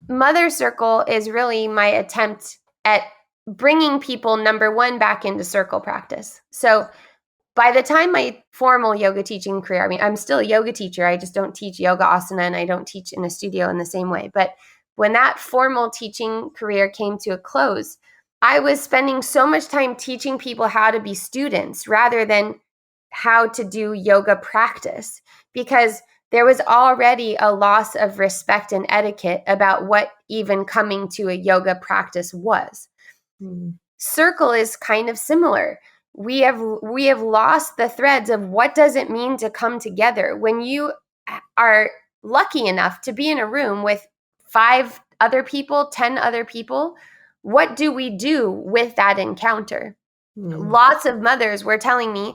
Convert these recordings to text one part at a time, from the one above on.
Mother Circle is really my attempt at bringing people, number one, back into circle practice. So by the time my formal yoga teaching career, I mean, I'm still a yoga teacher. I just don't teach yoga asana and I don't teach in a studio in the same way. But when that formal teaching career came to a close, I was spending so much time teaching people how to be students rather than how to do yoga practice, because there was already a loss of respect and etiquette about what even coming to a yoga practice was. Circle is kind of similar. We have lost the threads of what does it mean to come together. When you are lucky enough to be in a room with 5 other people, 10 other people, what do we do with that encounter? Lots of mothers were telling me,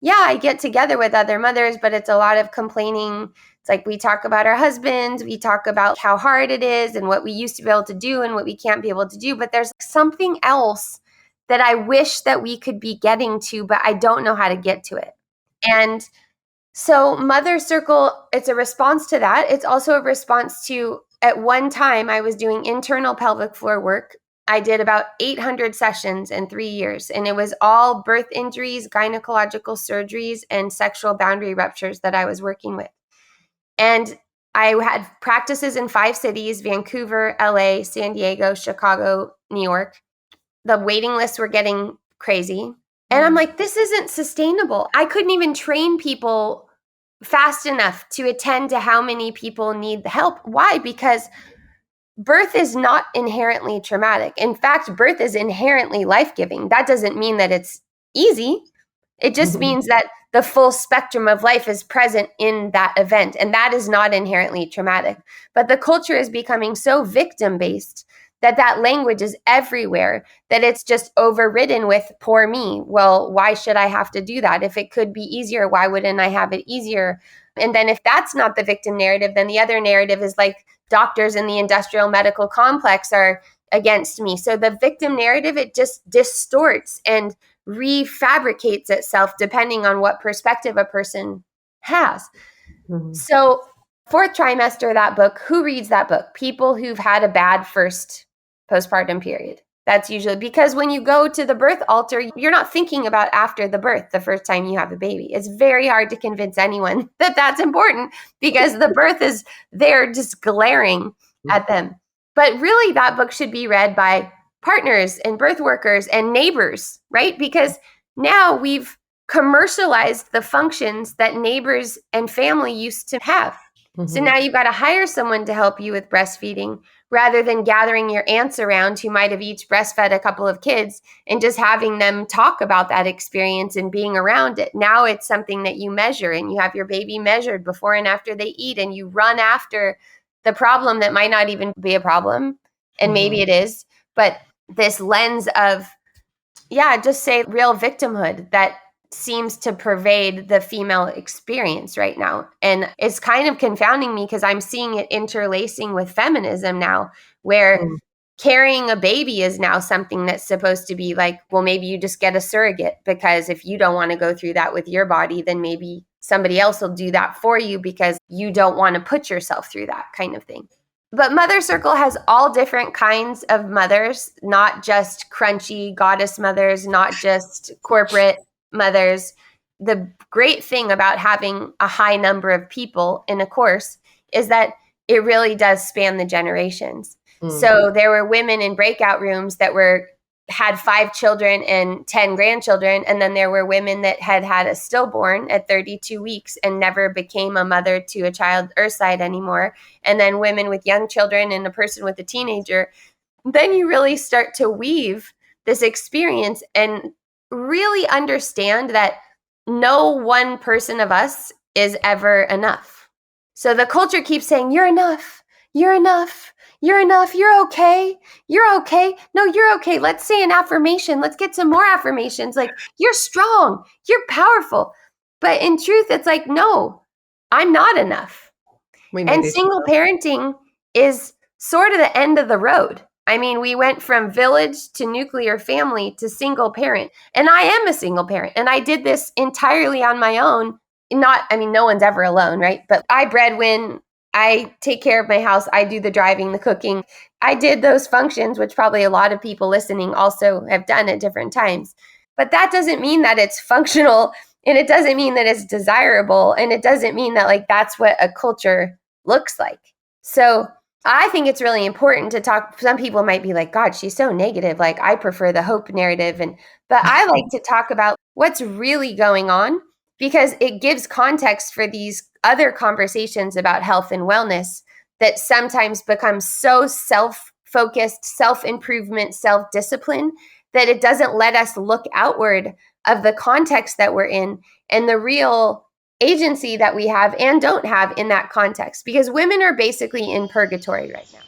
yeah, I get together with other mothers, but it's a lot of complaining. It's like we talk about our husbands, we talk about how hard it is and what we used to be able to do and what we can't be able to do. But there's something else that I wish that we could be getting to, but I don't know how to get to it. And so Mother Circle, it's a response to that. It's also a response to, at one time, I was doing internal pelvic floor work. I did about 800 sessions in 3 years, and it was all birth injuries, gynecological surgeries, and sexual boundary ruptures that I was working with. And I had practices in 5 cities: Vancouver, LA, San Diego, Chicago, New York. The waiting lists were getting crazy. And I'm like, this isn't sustainable. I couldn't even train people fast enough to attend to how many people need the help. Why? Because birth is not inherently traumatic. In fact, birth is inherently life-giving. That doesn't mean that it's easy. It just means that the full spectrum of life is present in that event, and that is not inherently traumatic. But the culture is becoming so victim-based that language is everywhere, that it's just overridden with poor me. Well, why should I have to do that? If it could be easier, why wouldn't I have it easier? And then if that's not the victim narrative, then the other narrative is like doctors in the industrial medical complex are against me. So the victim narrative, it just distorts and refabricates itself depending on what perspective a person has. So 4th trimester, that book, who reads that book? People who've had a bad first postpartum period. That's usually because when you go to the birth altar, you're not thinking about after the birth, the first time you have a baby. It's very hard to convince anyone that that's important because the birth is there just glaring at them. But really, that book should be read by partners and birth workers and neighbors, right? Because now we've commercialized the functions that neighbors and family used to have. So now you've got to hire someone to help you with breastfeeding rather than gathering your aunts around who might have each breastfed a couple of kids and just having them talk about that experience and being around it. Now it's something that you measure, and you have your baby measured before and after they eat, and you run after the problem that might not even be a problem. And maybe it is, but this lens of, just say real victimhood that seems to pervade the female experience right now. And it's kind of confounding me because I'm seeing it interlacing with feminism now, where carrying a baby is now something that's supposed to be like, well, maybe you just get a surrogate, because if you don't want to go through that with your body, then maybe somebody else will do that for you because you don't want to put yourself through that kind of thing. But Mother Circle has all different kinds of mothers, not just crunchy goddess mothers, not just corporate mothers. The great thing about having a high number of people in a course is that it really does span the generations. So there were women in breakout rooms that had 5 children and 10 grandchildren. And then there were women that had a stillborn at 32 weeks and never became a mother to a child earthside anymore. And then women with young children and a person with a teenager. Then you really start to weave this experience and really understand that no one person of us is ever enough. So the culture keeps saying, you're enough, you're enough, you're enough, you're okay, you're okay. No, you're okay. Let's say an affirmation. Let's get some more affirmations. Like, you're strong, you're powerful. But in truth, it's like, no, I'm not enough. And single parenting is sort of the end of the road. I mean, we went from village to nuclear family to single parent. And I am a single parent. And I did this entirely on my own. No one's ever alone, right? But I breadwin. I take care of my house. I do the driving, the cooking. I did those functions, which probably a lot of people listening also have done at different times. But that doesn't mean that it's functional, and it doesn't mean that it's desirable, and it doesn't mean that like that's what a culture looks like. So I think it's really important to talk. Some people might be like, God, she's so negative. Like, I prefer the hope narrative. But I like to talk about what's really going on, because it gives context for these other conversations about health and wellness that sometimes become so self-focused, self-improvement, self-discipline, that it doesn't let us look outward of the context that we're in and the real agency that we have and don't have in that context, because women are basically in purgatory right now.